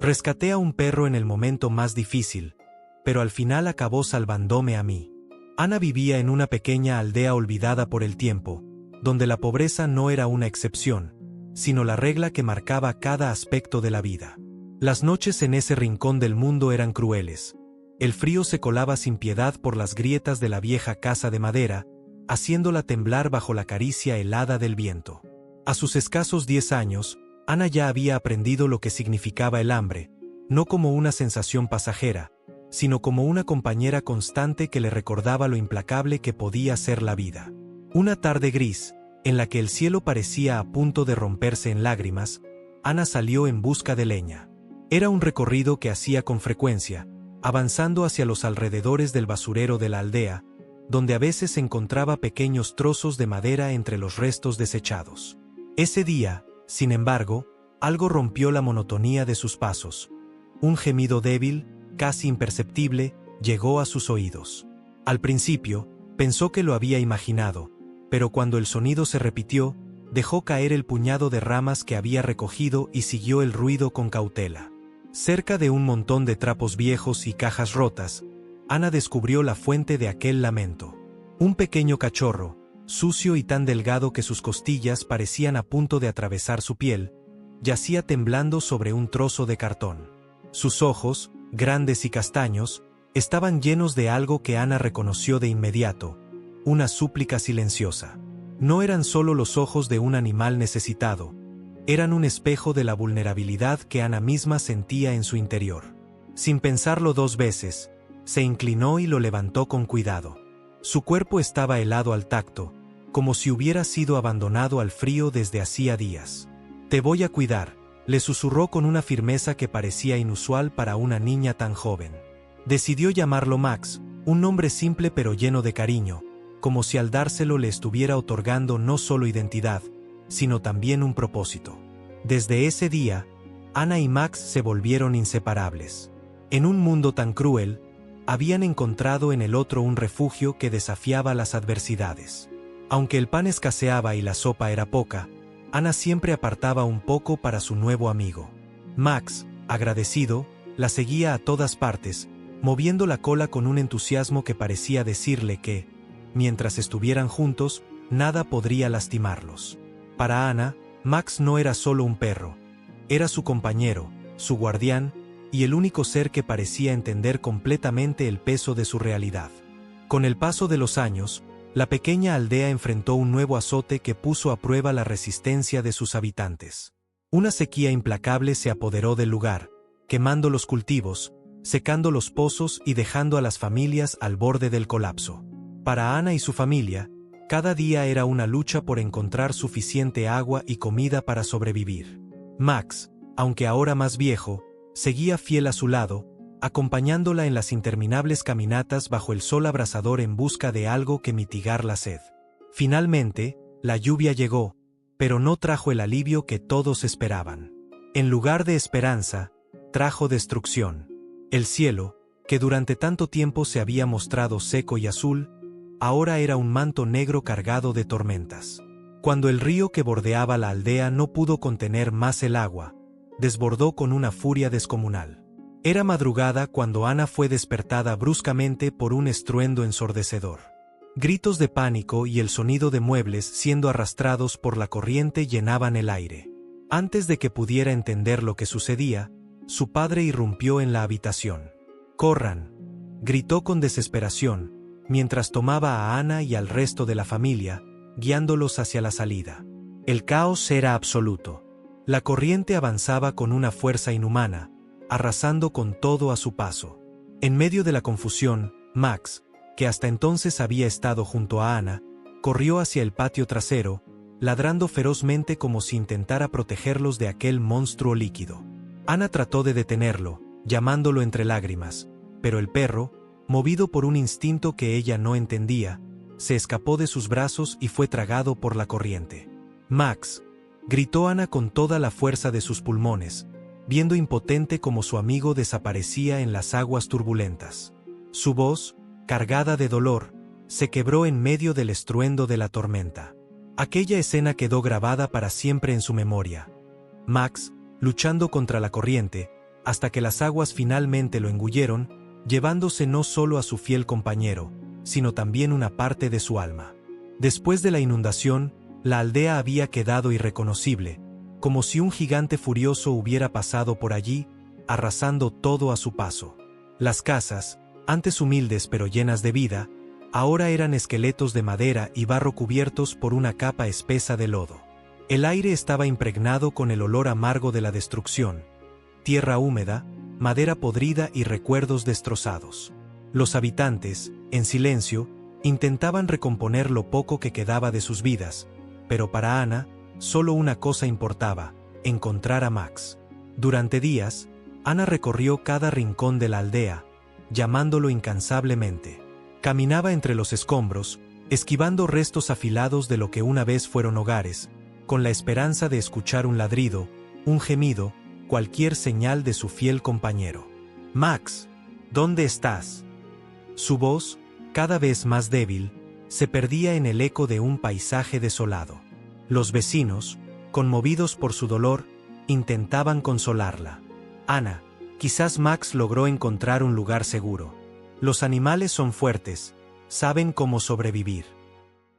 Rescaté a un perro en el momento más difícil, pero al final acabó salvándome a mí. Ana vivía en una pequeña aldea olvidada por el tiempo, donde la pobreza no era una excepción, sino la regla que marcaba cada aspecto de la vida. Las noches en ese rincón del mundo eran crueles. El frío se colaba sin piedad por las grietas de la vieja casa de madera, haciéndola temblar bajo la caricia helada del viento. A sus escasos 10 años, Ana ya había aprendido lo que significaba el hambre, no como una sensación pasajera, sino como una compañera constante que le recordaba lo implacable que podía ser la vida. Una tarde gris, en la que el cielo parecía a punto de romperse en lágrimas, Ana salió en busca de leña. Era un recorrido que hacía con frecuencia, avanzando hacia los alrededores del basurero de la aldea, donde a veces encontraba pequeños trozos de madera entre los restos desechados. Ese día, sin embargo, algo rompió la monotonía de sus pasos. Un gemido débil, casi imperceptible, llegó a sus oídos. Al principio, pensó que lo había imaginado, pero cuando el sonido se repitió, dejó caer el puñado de ramas que había recogido y siguió el ruido con cautela. Cerca de un montón de trapos viejos y cajas rotas, Ana descubrió la fuente de aquel lamento. Un pequeño cachorro, sucio y tan delgado que sus costillas parecían a punto de atravesar su piel, yacía temblando sobre un trozo de cartón. Sus ojos, grandes y castaños, estaban llenos de algo que Ana reconoció de inmediato, una súplica silenciosa. No eran solo los ojos de un animal necesitado, eran un espejo de la vulnerabilidad que Ana misma sentía en su interior. Sin pensarlo 2 veces, se inclinó y lo levantó con cuidado. Su cuerpo estaba helado al tacto, como si hubiera sido abandonado al frío desde hacía días. «Te voy a cuidar», le susurró con una firmeza que parecía inusual para una niña tan joven. Decidió llamarlo Max, un nombre simple pero lleno de cariño, como si al dárselo le estuviera otorgando no solo identidad, sino también un propósito. Desde ese día, Ana y Max se volvieron inseparables. En un mundo tan cruel, habían encontrado en el otro un refugio que desafiaba las adversidades. Aunque el pan escaseaba y la sopa era poca, Ana siempre apartaba un poco para su nuevo amigo. Max, agradecido, la seguía a todas partes, moviendo la cola con un entusiasmo que parecía decirle que, mientras estuvieran juntos, nada podría lastimarlos. Para Ana, Max no era solo un perro, era su compañero, su guardián, y el único ser que parecía entender completamente el peso de su realidad. Con el paso de los años, la pequeña aldea enfrentó un nuevo azote que puso a prueba la resistencia de sus habitantes. Una sequía implacable se apoderó del lugar, quemando los cultivos, secando los pozos y dejando a las familias al borde del colapso. Para Ana y su familia, cada día era una lucha por encontrar suficiente agua y comida para sobrevivir. Max, aunque ahora más viejo, seguía fiel a su lado, acompañándola en las interminables caminatas bajo el sol abrasador en busca de algo que mitigar la sed. Finalmente, la lluvia llegó, pero no trajo el alivio que todos esperaban. En lugar de esperanza, trajo destrucción. El cielo, que durante tanto tiempo se había mostrado seco y azul, ahora era un manto negro cargado de tormentas. Cuando el río que bordeaba la aldea no pudo contener más el agua, desbordó con una furia descomunal. Era madrugada cuando Ana fue despertada bruscamente por un estruendo ensordecedor. Gritos de pánico y el sonido de muebles siendo arrastrados por la corriente llenaban el aire. Antes de que pudiera entender lo que sucedía, su padre irrumpió en la habitación. «¡Corran!», gritó con desesperación, mientras tomaba a Ana y al resto de la familia, guiándolos hacia la salida. El caos era absoluto. La corriente avanzaba con una fuerza inhumana, arrasando con todo a su paso. En medio de la confusión, Max, que hasta entonces había estado junto a Ana, corrió hacia el patio trasero, ladrando ferozmente como si intentara protegerlos de aquel monstruo líquido. Ana trató de detenerlo, llamándolo entre lágrimas, pero el perro, movido por un instinto que ella no entendía, se escapó de sus brazos y fue tragado por la corriente. «Max», gritó Ana con toda la fuerza de sus pulmones, viendo impotente como su amigo desaparecía en las aguas turbulentas. Su voz, cargada de dolor, se quebró en medio del estruendo de la tormenta. Aquella escena quedó grabada para siempre en su memoria. Max, luchando contra la corriente, hasta que las aguas finalmente lo engulleron, llevándose no solo a su fiel compañero, sino también una parte de su alma. Después de la inundación, la aldea había quedado irreconocible, como si un gigante furioso hubiera pasado por allí, arrasando todo a su paso. Las casas, antes humildes pero llenas de vida, ahora eran esqueletos de madera y barro cubiertos por una capa espesa de lodo. El aire estaba impregnado con el olor amargo de la destrucción, tierra húmeda, madera podrida y recuerdos destrozados. Los habitantes, en silencio, intentaban recomponer lo poco que quedaba de sus vidas, pero para Ana, solo una cosa importaba: encontrar a Max. Durante días, Ana recorrió cada rincón de la aldea, llamándolo incansablemente. Caminaba entre los escombros, esquivando restos afilados de lo que una vez fueron hogares, con la esperanza de escuchar un ladrido, un gemido, cualquier señal de su fiel compañero. «Max, ¿dónde estás?». Su voz, cada vez más débil, se perdía en el eco de un paisaje desolado. Los vecinos, conmovidos por su dolor, intentaban consolarla. «Ana, quizás Max logró encontrar un lugar seguro. Los animales son fuertes, saben cómo sobrevivir».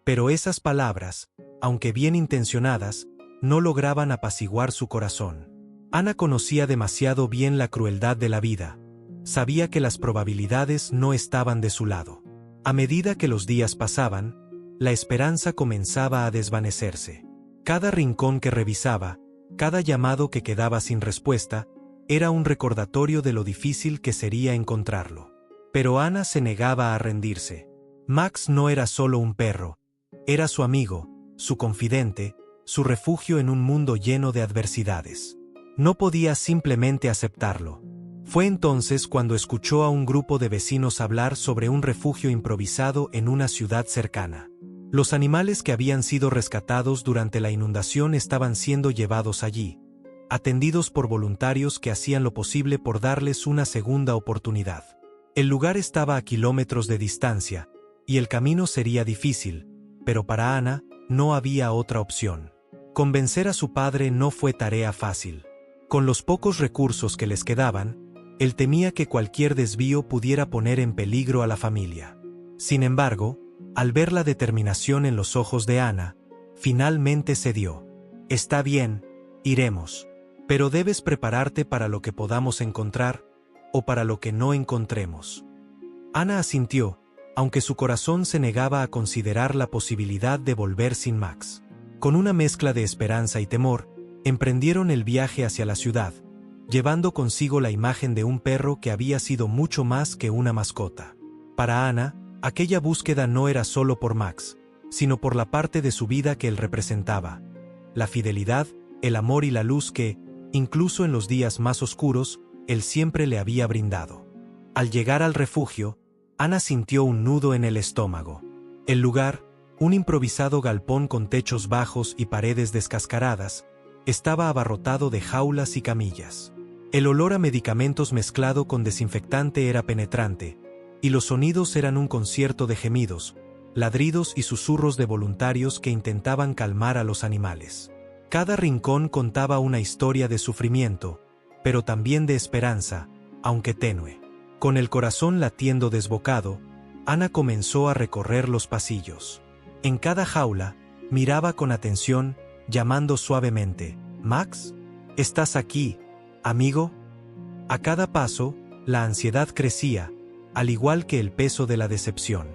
Pero esas palabras, aunque bien intencionadas, no lograban apaciguar su corazón. Ana conocía demasiado bien la crueldad de la vida. Sabía que las probabilidades no estaban de su lado. A medida que los días pasaban, la esperanza comenzaba a desvanecerse. Cada rincón que revisaba, cada llamado que quedaba sin respuesta, era un recordatorio de lo difícil que sería encontrarlo. Pero Ana se negaba a rendirse. Max no era solo un perro, era su amigo, su confidente, su refugio en un mundo lleno de adversidades. No podía simplemente aceptarlo. Fue entonces cuando escuchó a un grupo de vecinos hablar sobre un refugio improvisado en una ciudad cercana. Los animales que habían sido rescatados durante la inundación estaban siendo llevados allí, atendidos por voluntarios que hacían lo posible por darles una segunda oportunidad. El lugar estaba a kilómetros de distancia, y el camino sería difícil, pero para Ana no había otra opción. Convencer a su padre no fue tarea fácil. Con los pocos recursos que les quedaban, él temía que cualquier desvío pudiera poner en peligro a la familia. Sin embargo, al ver la determinación en los ojos de Ana, finalmente cedió. «Está bien, iremos. Pero debes prepararte para lo que podamos encontrar, o para lo que no encontremos». Ana asintió, aunque su corazón se negaba a considerar la posibilidad de volver sin Max. Con una mezcla de esperanza y temor, emprendieron el viaje hacia la ciudad, llevando consigo la imagen de un perro que había sido mucho más que una mascota. Para Ana, aquella búsqueda no era solo por Max, sino por la parte de su vida que él representaba: la fidelidad, el amor y la luz que, incluso en los días más oscuros, él siempre le había brindado. Al llegar al refugio, Ana sintió un nudo en el estómago. El lugar, un improvisado galpón con techos bajos y paredes descascaradas, estaba abarrotado de jaulas y camillas. El olor a medicamentos mezclado con desinfectante era penetrante, y los sonidos eran un concierto de gemidos, ladridos y susurros de voluntarios que intentaban calmar a los animales. Cada rincón contaba una historia de sufrimiento, pero también de esperanza, aunque tenue. Con el corazón latiendo desbocado, Ana comenzó a recorrer los pasillos. En cada jaula, miraba con atención, llamando suavemente: «Max, ¿estás aquí, amigo?». A cada paso, la ansiedad crecía, al igual que el peso de la decepción.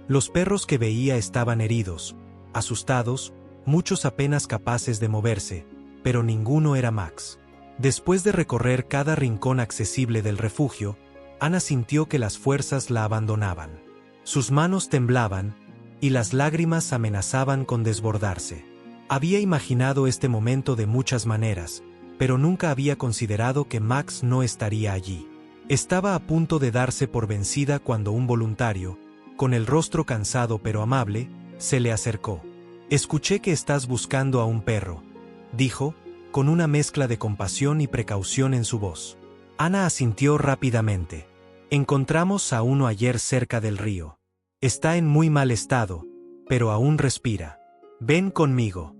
Los perros que veía estaban heridos, asustados, muchos apenas capaces de moverse, pero ninguno era Max. Después de recorrer cada rincón accesible del refugio, Ana sintió que las fuerzas la abandonaban. Sus manos temblaban, y las lágrimas amenazaban con desbordarse. Había imaginado este momento de muchas maneras, pero nunca había considerado que Max no estaría allí. Estaba a punto de darse por vencida cuando un voluntario, con el rostro cansado pero amable, se le acercó. «Escuché que estás buscando a un perro», dijo, con una mezcla de compasión y precaución en su voz. Ana asintió rápidamente. «Encontramos a uno ayer cerca del río. Está en muy mal estado, pero aún respira. Ven conmigo».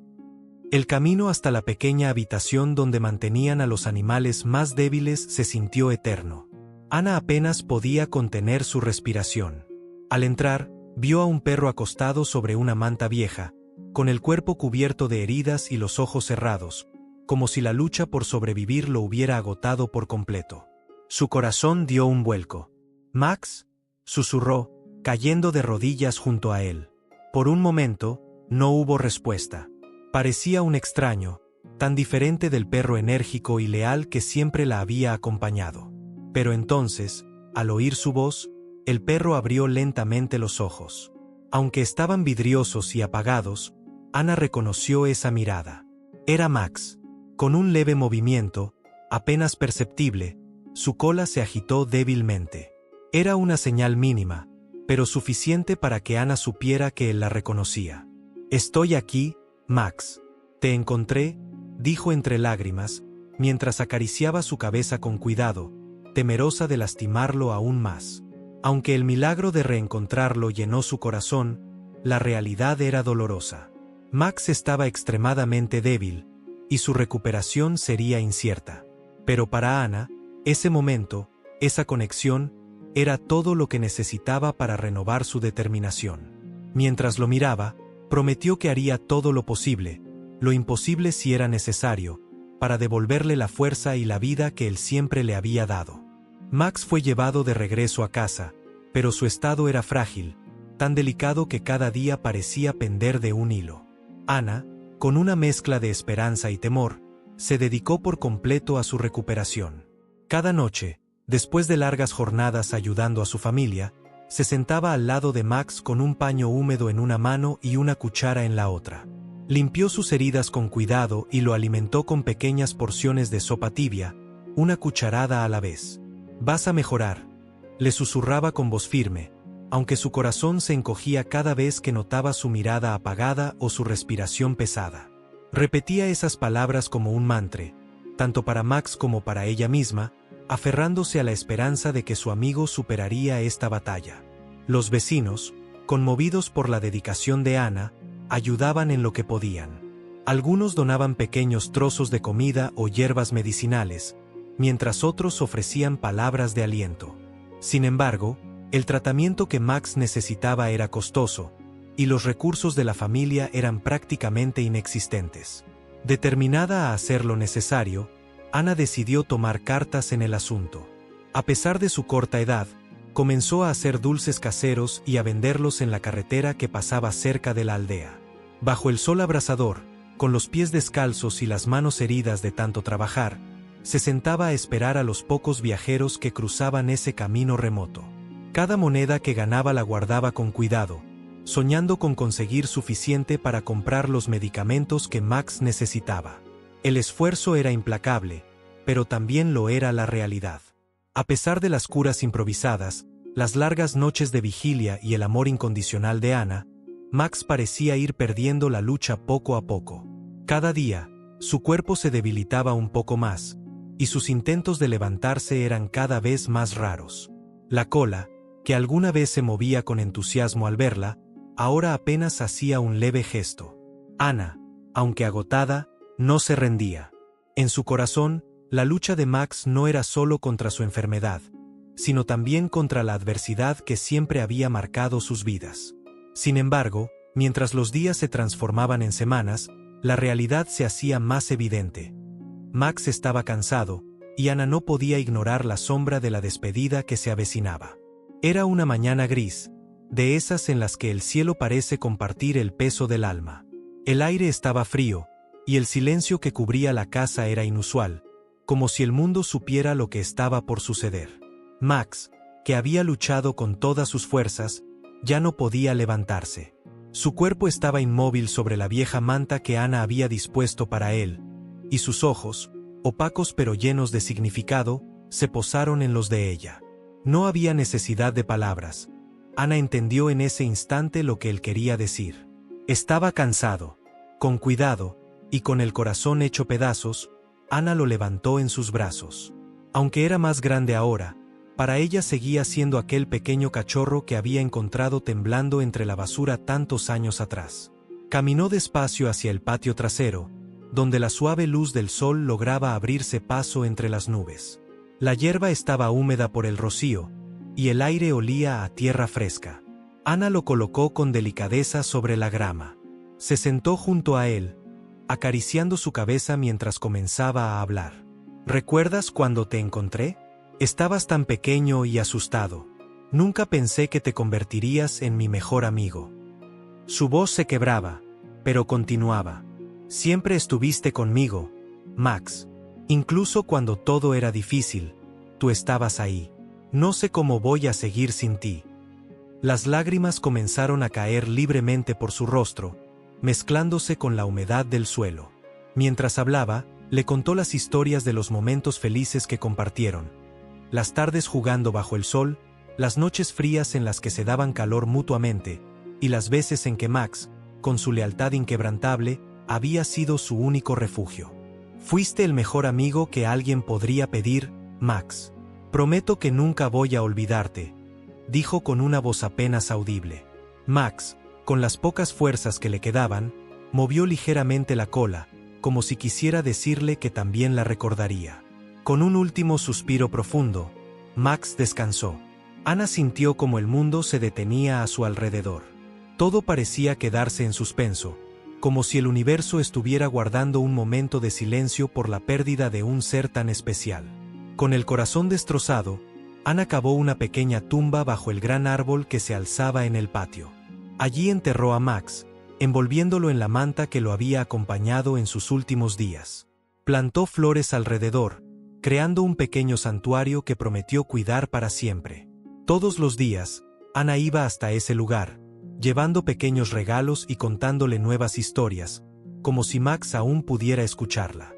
El camino hasta la pequeña habitación donde mantenían a los animales más débiles se sintió eterno. Ana apenas podía contener su respiración. Al entrar, vio a un perro acostado sobre una manta vieja, con el cuerpo cubierto de heridas y los ojos cerrados, como si la lucha por sobrevivir lo hubiera agotado por completo. Su corazón dio un vuelco. «Max», susurró, cayendo de rodillas junto a él. Por un momento, no hubo respuesta. Parecía un extraño, tan diferente del perro enérgico y leal que siempre la había acompañado. Pero entonces, al oír su voz, el perro abrió lentamente los ojos. Aunque estaban vidriosos y apagados, Ana reconoció esa mirada. Era Max. Con un leve movimiento, apenas perceptible, su cola se agitó débilmente. Era una señal mínima, pero suficiente para que Ana supiera que él la reconocía. «Estoy aquí, Max. Te encontré», dijo entre lágrimas, mientras acariciaba su cabeza con cuidado, temerosa de lastimarlo aún más. Aunque el milagro de reencontrarlo llenó su corazón, la realidad era dolorosa. Max estaba extremadamente débil, y su recuperación sería incierta. Pero para Ana, ese momento, esa conexión, era todo lo que necesitaba para renovar su determinación. Mientras lo miraba, prometió que haría todo lo posible, lo imposible si era necesario, para devolverle la fuerza y la vida que él siempre le había dado. Max fue llevado de regreso a casa, pero su estado era frágil, tan delicado que cada día parecía pender de un hilo. Ana, con una mezcla de esperanza y temor, se dedicó por completo a su recuperación. Cada noche, después de largas jornadas ayudando a su familia, se sentaba al lado de Max con un paño húmedo en una mano y una cuchara en la otra. Limpió sus heridas con cuidado y lo alimentó con pequeñas porciones de sopa tibia, una cucharada a la vez. «Vas a mejorar», le susurraba con voz firme, aunque su corazón se encogía cada vez que notaba su mirada apagada o su respiración pesada. Repetía esas palabras como un mantra, tanto para Max como para ella misma, aferrándose a la esperanza de que su amigo superaría esta batalla. Los vecinos, conmovidos por la dedicación de Ana, ayudaban en lo que podían. Algunos donaban pequeños trozos de comida o hierbas medicinales, mientras otros ofrecían palabras de aliento. Sin embargo, el tratamiento que Max necesitaba era costoso, y los recursos de la familia eran prácticamente inexistentes. Determinada a hacer lo necesario, Ana decidió tomar cartas en el asunto. A pesar de su corta edad, comenzó a hacer dulces caseros y a venderlos en la carretera que pasaba cerca de la aldea. Bajo el sol abrasador, con los pies descalzos y las manos heridas de tanto trabajar, se sentaba a esperar a los pocos viajeros que cruzaban ese camino remoto. Cada moneda que ganaba la guardaba con cuidado, soñando con conseguir suficiente para comprar los medicamentos que Max necesitaba. El esfuerzo era implacable, pero también lo era la realidad. A pesar de las curas improvisadas, las largas noches de vigilia y el amor incondicional de Ana, Max parecía ir perdiendo la lucha poco a poco. Cada día, su cuerpo se debilitaba un poco más, y sus intentos de levantarse eran cada vez más raros. La cola, que alguna vez se movía con entusiasmo al verla, ahora apenas hacía un leve gesto. Ana, aunque agotada, no se rendía. En su corazón, la lucha de Max no era solo contra su enfermedad, sino también contra la adversidad que siempre había marcado sus vidas. Sin embargo, mientras los días se transformaban en semanas, la realidad se hacía más evidente. Max estaba cansado, y Ana no podía ignorar la sombra de la despedida que se avecinaba. Era una mañana gris, de esas en las que el cielo parece compartir el peso del alma. El aire estaba frío, y el silencio que cubría la casa era inusual, como si el mundo supiera lo que estaba por suceder. Max, que había luchado con todas sus fuerzas, ya no podía levantarse. Su cuerpo estaba inmóvil sobre la vieja manta que Ana había dispuesto para él, y sus ojos, opacos pero llenos de significado, se posaron en los de ella. No había necesidad de palabras. Ana entendió en ese instante lo que él quería decir. Estaba cansado. Con cuidado, y con el corazón hecho pedazos, Ana lo levantó en sus brazos. Aunque era más grande ahora, para ella seguía siendo aquel pequeño cachorro que había encontrado temblando entre la basura tantos años atrás. Caminó despacio hacia el patio trasero, donde la suave luz del sol lograba abrirse paso entre las nubes. La hierba estaba húmeda por el rocío, y el aire olía a tierra fresca. Ana lo colocó con delicadeza sobre la grama. Se sentó junto a él, acariciando su cabeza mientras comenzaba a hablar. ¿Recuerdas cuando te encontré? Estabas tan pequeño y asustado. Nunca pensé que te convertirías en mi mejor amigo. Su voz se quebraba, pero continuaba. Siempre estuviste conmigo, Max. Incluso cuando todo era difícil, tú estabas ahí. No sé cómo voy a seguir sin ti. Las lágrimas comenzaron a caer libremente por su rostro, mezclándose con la humedad del suelo. Mientras hablaba, le contó las historias de los momentos felices que compartieron. Las tardes jugando bajo el sol, las noches frías en las que se daban calor mutuamente, y las veces en que Max, con su lealtad inquebrantable, había sido su único refugio. Fuiste el mejor amigo que alguien podría pedir, Max. Prometo que nunca voy a olvidarte, dijo con una voz apenas audible. Max, con las pocas fuerzas que le quedaban, movió ligeramente la cola, como si quisiera decirle que también la recordaría. Con un último suspiro profundo, Max descansó. Ana sintió como el mundo se detenía a su alrededor. Todo parecía quedarse en suspenso, como si el universo estuviera guardando un momento de silencio por la pérdida de un ser tan especial. Con el corazón destrozado, Ana cavó una pequeña tumba bajo el gran árbol que se alzaba en el patio. Allí enterró a Max, envolviéndolo en la manta que lo había acompañado en sus últimos días. Plantó flores alrededor, creando un pequeño santuario que prometió cuidar para siempre. Todos los días, Ana iba hasta ese lugar, llevando pequeños regalos y contándole nuevas historias, como si Max aún pudiera escucharla.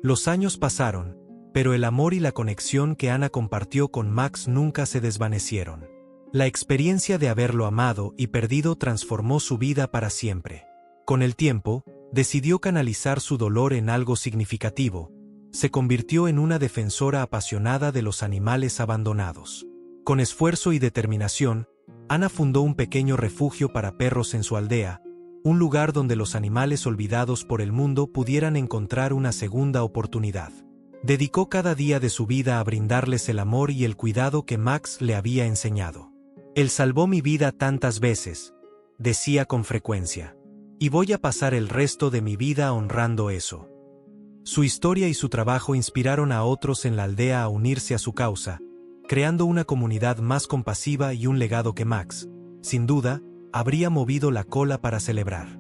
Los años pasaron, pero el amor y la conexión que Ana compartió con Max nunca se desvanecieron. La experiencia de haberlo amado y perdido transformó su vida para siempre. Con el tiempo, decidió canalizar su dolor en algo significativo. Se convirtió en una defensora apasionada de los animales abandonados. Con esfuerzo y determinación, Ana fundó un pequeño refugio para perros en su aldea, un lugar donde los animales olvidados por el mundo pudieran encontrar una segunda oportunidad. Dedicó cada día de su vida a brindarles el amor y el cuidado que Max le había enseñado. Él salvó mi vida tantas veces, decía con frecuencia, y voy a pasar el resto de mi vida honrando eso. Su historia y su trabajo inspiraron a otros en la aldea a unirse a su causa, creando una comunidad más compasiva y un legado que Max, sin duda, habría movido la cola para celebrar.